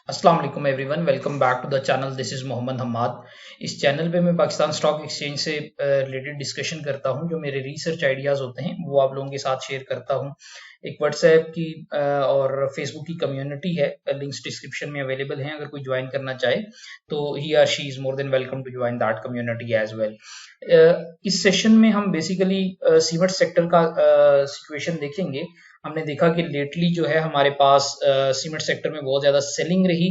अस्सलाम वालेकुम everyone, welcome back to the channel. This is Mohammad Hammad. इस चैनल पे मैं पाकिस्तान स्टॉक एक्सचेंज से रिलेटेड डिस्कशन करता हूं। जो मेरे रिसर्च आइडियाज़ होते हैं वो आप लोगों के साथ शेयर करता हूं। एक व्हाट्सएप की और फेसबुक की कम्युनिटी है, लिंक्स डिस्क्रिप्शन में अवेलेबल हैं। अगर कोई ज्वाइन करना चाहे तो he or she is more than welcome to join that community as well. इस सेशन में हम बेसिकली सीमेंट सेक्टर का सिचुएशन देखेंगे। हमने देखा कि लेटली जो है हमारे पास सीमेंट सेक्टर में बहुत ज़्यादा सेलिंग रही,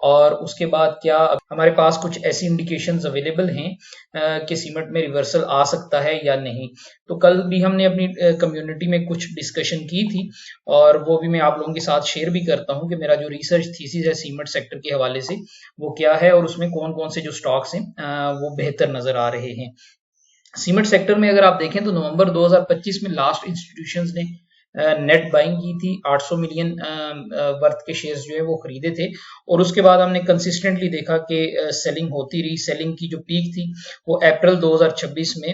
और उसके बाद क्या हमारे पास कुछ ऐसी इंडिकेशंस अवेलेबल हैं कि सीमेंट में रिवर्सल आ सकता है या नहीं। तो कल भी हमने अपनी कम्युनिटी में कुछ डिस्कशन की थी, और वो भी मैं आप लोगों के साथ शेयर भी करता हूं कि मेरा जो रिसर्च थीसिस है सीमेंट सेक्टर के हवाले से वो क्या है, और उसमें कौन कौन से जो स्टॉक्स हैं वो बेहतर नजर आ रहे हैं। सीमेंट सेक्टर में अगर आप देखें तो नवंबर 2025 में लास्ट इंस्टीट्यूशंस ने नेट बाइंग की थी। 800 मिलियन वर्थ के शेयर्स जो है वो खरीदे थे, और उसके बाद हमने कंसिस्टेंटली देखा कि सेलिंग होती रही। सेलिंग की जो पीक थी वो अप्रैल 2026 में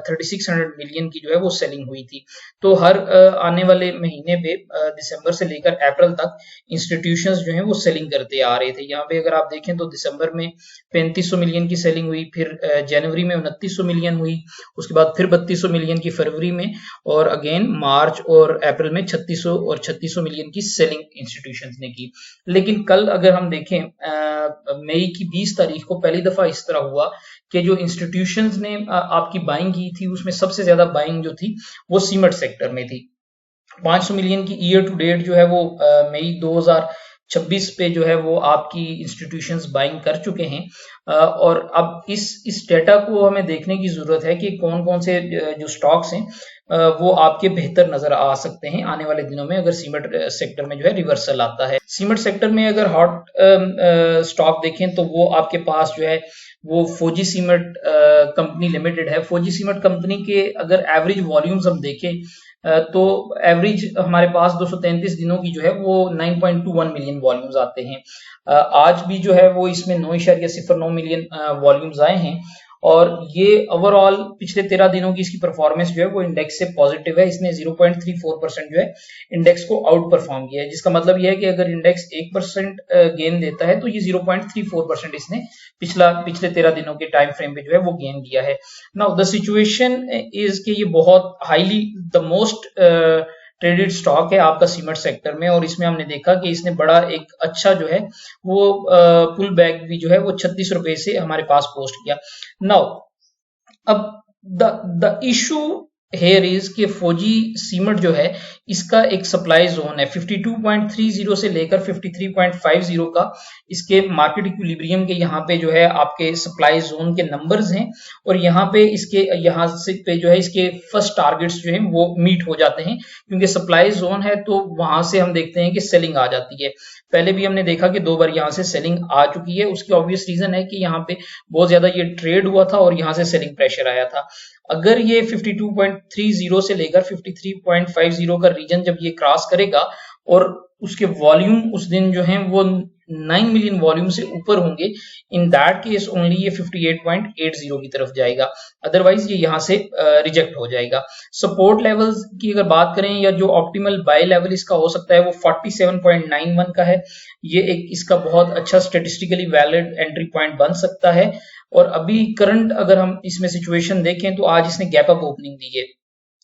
3600 मिलियन की जो है वो सेलिंग हुई थी। तो हर आने वाले महीने पे दिसंबर से लेकर अप्रैल तक इंस्टीट्यूशंस जो है वो सेलिंग करते आ रहे थे। यहाँ पे अगर आप देखें तो दिसंबर में 3500 मिलियन की सेलिंग हुई, फिर जनवरी में 2900 मिलियन हुई, उसके बाद फिर 3200 मिलियन की फरवरी में, और अगेन मार्च और अप्रैल में 3600 और 3600 मिलियन की सेलिंग इंस्टीट्यूशंस ने की। लेकिन कल अगर हम देखें मई की 20 तारीख को पहली दफा इस तरह हुआ कि जो इंस्टीट्यूशंस ने आपकी बाइंग की थी उसमें सबसे ज्यादा बाइंग जो थी वो सीमेंट सेक्टर में थी। 500 मिलियन की ईयर टू डेट जो है वो मई 2026 पे जो है वो आपकी इंस्टीट्यूशंस बाइंग कर चुके हैं। और अब इस डेटा को हमें देखने की जरूरत है कि कौन कौन से जो स्टॉक्स हैं वो आपके बेहतर नजर आ सकते हैं आने वाले दिनों में, अगर सीमेंट सेक्टर में जो है रिवर्सल आता है। सीमेंट सेक्टर में अगर हॉट स्टॉक देखें तो वो आपके पास जो है वो फौजी सीमेंट कंपनी लिमिटेड है। फौजी सीमेंट कंपनी के अगर एवरेज वॉल्यूम्स हम देखें तो एवरेज हमारे पास 233 दिनों की जो है वो 9.21 मिलियन वॉल्यूम्स आते हैं। आज भी जो है वो इसमें 9.09 मिलियन वॉल्यूम्स आए हैं, और ये ओवरऑल पिछले 13 दिनों की इसकी परफॉर्मेंस जो है वो इंडेक्स से पॉजिटिव है। इसने 0.34% जो है इंडेक्स को आउट परफॉर्म किया है, जिसका मतलब ये है कि अगर इंडेक्स 1% गेन देता है तो ये 0.34% इसने पिछले 13 दिनों के टाइम फ्रेम पे जो है वो गेन किया है। नाउ द सिचुएशन इज कि ये बहुत highly the most traded stock है आपका सीमेंट सेक्टर में, और इसमें हमने देखा कि इसने बड़ा एक अच्छा जो है वो पुल बैक भी जो है वो 36 रुपए से हमारे पास पोस्ट किया। नाउ अब द इशू हेयर इज कि फौजी सीमेंट जो है इसका एक सप्लाई जोन है 52.30 से लेकर 53.50 का। इसके मार्केट इक्विलिब्रियम के यहाँ पे जो है आपके सप्लाई जोन के नंबर्स हैं, और यहाँ पे इसके यहाँ से पे जो है इसके फर्स्ट टारगेट्स जो है वो मीट हो जाते हैं, क्योंकि सप्लाई जोन है तो वहां से हम देखते हैं कि सेलिंग आ जाती है। पहले भी हमने देखा कि 2 बार यहाँ से सेलिंग आ चुकी है। उसकी ऑब्वियस रीजन है कि यहाँ पे बहुत ज्यादा ये ट्रेड हुआ था और यहाँ से सेलिंग प्रेशर आया था। अगर ये 52.30 से लेकर 53.50 का रीजन जब ये क्रॉस करेगा और उसके वॉल्यूम उस दिन जो है वो 9 मिलियन वॉल्यूम से ऊपर होंगे, इन दैट केस ओनली ये 58.80 की तरफ जाएगा, अदरवाइज ये यहाँ से रिजेक्ट हो जाएगा। सपोर्ट लेवल्स की अगर बात करें या जो ऑप्टिमल बाय लेवल इसका हो सकता है वो 47.91 का है। ये एक इसका बहुत अच्छा स्टेटिस्टिकली वैलिड एंट्री पॉइंट बन सकता है। और अभी करंट अगर हम इसमें सिचुएशन देखें तो आज इसने गैप अप ओपनिंग दी है,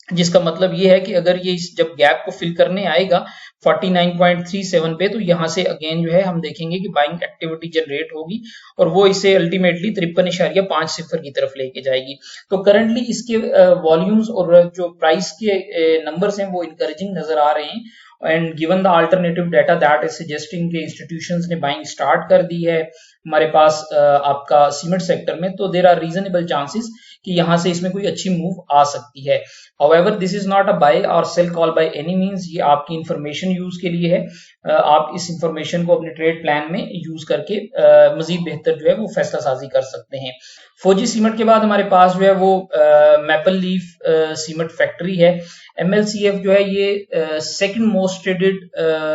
जिसका मतलब ये है कि अगर ये जब गैप को फिल करने आएगा 49.37 पे, तो यहाँ से अगेन जो है हम देखेंगे कि बाइंग एक्टिविटी जनरेट होगी, और वो इसे अल्टीमेटली 53.50 की तरफ लेके जाएगी। तो करंटली इसके वॉल्यूम्स और जो प्राइस के नंबर्स हैं वो इंकरेजिंग नजर आ रहे हैं, and given the alternative data that is suggesting के इंस्टीट्यूशंस ने बाइंग स्टार्ट कर दी है हमारे पास आपका सीमेंट सेक्टर में, तो देयर आर रीजनेबल चांसेस कि यहाँ से इसमें कोई अच्छी मूव आ सकती है। However this is not a buy or sell call by any means, ये आपकी इंफॉर्मेशन यूज के लिए है। आप इस इंफॉर्मेशन को अपने ट्रेड प्लान में यूज करके मजीद बेहतर जो है वो फैसला साजी कर सकते हैं। फौजी सीमेंट के बाद हमारे पास जो है वो मैपल लीफ सीमेंट फैक्ट्री है। MLCF जो है ये second most traded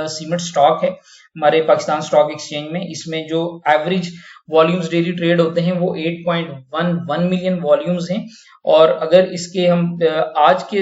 cement stock है हमारे पाकिस्तान स्टॉक एक्सचेंज में। इसमें जो एवरेज वॉल्यूम्स डेली ट्रेड होते हैं वो 8.11 मिलियन वॉल्यूम्स हैं, और अगर इसके हम आज के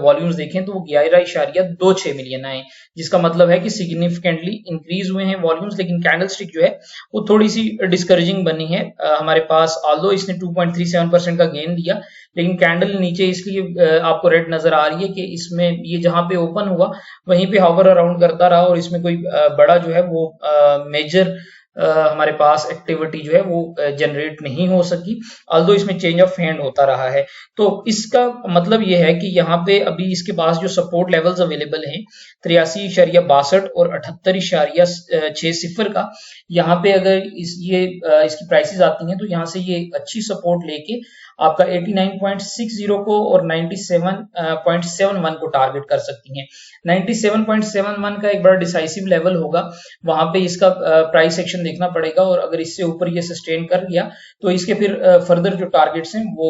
वॉल्यूम्स देखें तो वो 11.26 मिलियन आए, जिसका मतलब है कि सिग्निफिकेंटली इंक्रीज हुए हैं वॉल्यूम्स। लेकिन कैंडलस्टिक जो है वो थोड़ी सी डिस्करेजिंग बनी है हमारे पास, ऑल्दो इसने 2.37% का गेन दिया, लेकिन कैंडल नीचे इसलिए आपको रेड नजर आ रही है कि इसमें ये जहां पे ओपन हुआ वहीं पे हॉवर अराउंड करता रहा, और इसमें कोई बड़ा जो है वो मेजर हमारे पास एक्टिविटी जो है वो जनरेट नहीं हो सकी, ऑल्दो इसमें चेंज ऑफ हैंड होता रहा है। तो इसका मतलब ये है कि यहाँ पे अभी इसके पास जो सपोर्ट लेवल्स अवेलेबल हैं 83.62 और 78.60 का, यहाँ पे अगर इसकी प्राइसेस आती हैं तो यहाँ से ये अच्छी सपोर्ट लेके आपका 89.60 को और 97.71 को टारगेट कर सकती हैं। 97.71 का एक बड़ा डिसाइसिव लेवल होगा, वहां पे इसका प्राइस एक्शन देखना पड़ेगा, और अगर इससे ऊपर ये सस्टेन कर लिया तो इसके फिर फर्दर जो टारगेट्स हैं वो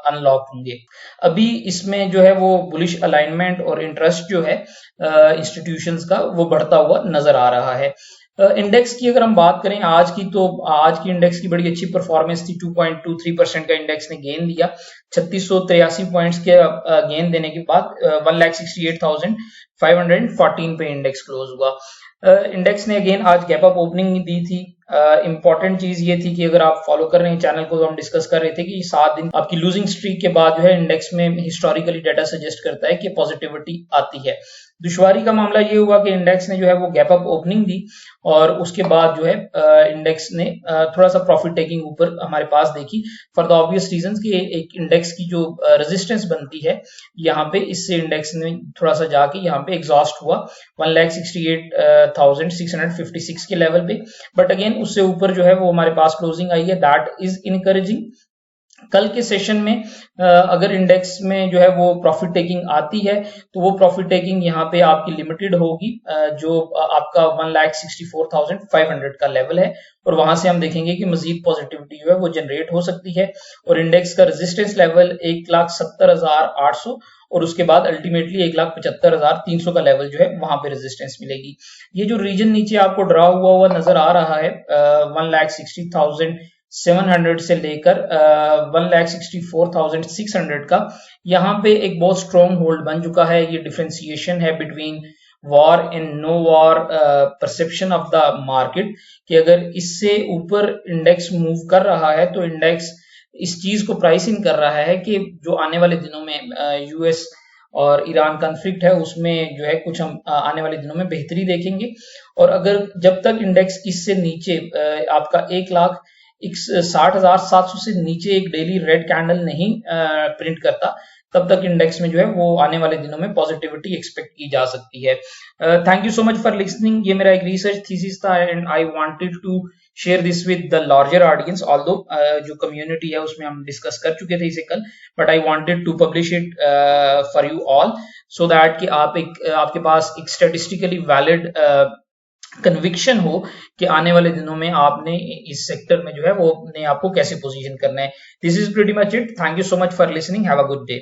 अनलॉक होंगे। अभी इसमें जो है वो बुलिश अलाइनमेंट और इंटरेस्ट जो है इंस्टीट्यूशंस का वो बढ़ता हुआ नजर आ रहा है। इंडेक्स की अगर हम बात करें आज की, तो आज की इंडेक्स की बड़ी अच्छी परफॉर्मेंस थी। 2.23% का इंडेक्स ने गेन दिया, 3683 पॉइंट्स के गेन देने के बाद 1,68,514 पे इंडेक्स क्लोज हुआ। इंडेक्स ने अगेन आज गैप अप ओपनिंग दी थी। इंपॉर्टेंट चीज ये थी कि अगर आप फॉलो कर रहे हैं चैनल को, तो हम डिस्कस कर रहे थे कि 7 दिन आपकी लूजिंग स्ट्रीक के बाद जो है इंडेक्स में हिस्टोरिकली डाटा सजेस्ट करता है कि पॉजिटिविटी आती है। दुश्वारी का मामला ये हुआ कि इंडेक्स ने जो है वो गैप अप ओपनिंग दी, और उसके बाद जो है इंडेक्स ने थोड़ा सा प्रॉफिट टेकिंग ऊपर हमारे पास देखी, फॉर द ऑब्वियस रीजंस कि एक इंडेक्स की जो रेजिस्टेंस बनती है यहाँ पे, इससे इंडेक्स ने थोड़ा सा जाके यहाँ पे एग्जॉस्ट हुआ 1,68,656 के लेवल पे। बट अगेन उससे ऊपर जो है वो हमारे पास क्लोजिंग आई है, दैट इज इनकरेजिंग। कल के सेशन में अगर इंडेक्स में जो है वो प्रॉफिट टेकिंग आती है तो वो प्रॉफिट टेकिंग यहाँ पे आपकी लिमिटेड होगी, जो आपका 1,64,500 का लेवल है, और वहां से हम देखेंगे कि मजीद पॉजिटिविटी जो है वो जनरेट हो सकती है, और इंडेक्स का रेजिस्टेंस लेवल 1,70,800 और उसके बाद अल्टीमेटली 1,75,300 का लेवल जो है वहां पे रेजिस्टेंस मिलेगी। ये जो रीजन नीचे आपको ड्रा हुआ नजर आ रहा है 1,60,700 से लेकर 1,64,600 का, यहाँ पे एक बहुत स्ट्रॉन्ग होल्ड बन चुका है। ये डिफरेंशिएशन है between war and no war perception of the market, कि अगर इससे ऊपर इंडेक्स मूव कर रहा है तो इंडेक्स इस चीज को प्राइस इन कर रहा है कि जो आने वाले दिनों में यूएस और ईरान कॉन्फ्लिक्ट है उसमें जो है कुछ हम आने वाले दिनों में बेहतरी देखेंगे। और अगर जब तक इंडेक्स इससे नीचे आपका 1,60,700 से नीचे एक डेली रेड कैंडल नहीं प्रिंट करता, तब तक इंडेक्स में जो है वो आने वाले दिनों में पॉजिटिविटी एक्सपेक्ट की जा सकती है। Thank you so much for listening. ये मेरा एक रिसर्च थीसिस था and I wanted to share this with the larger audience, although जो कम्युनिटी है उसमें हम डिस्कस कर चुके थे इसे कल, but I wanted to publish it for you all, so that कि आपके पास एक स्टैटिस्टिकली वैलिड कन्विक्शन हो कि आने वाले दिनों में आपने इस सेक्टर में जो है वो अपने आप को कैसे पोजीशन करना है। This is pretty much it. Thank you so much for listening. Have a good day.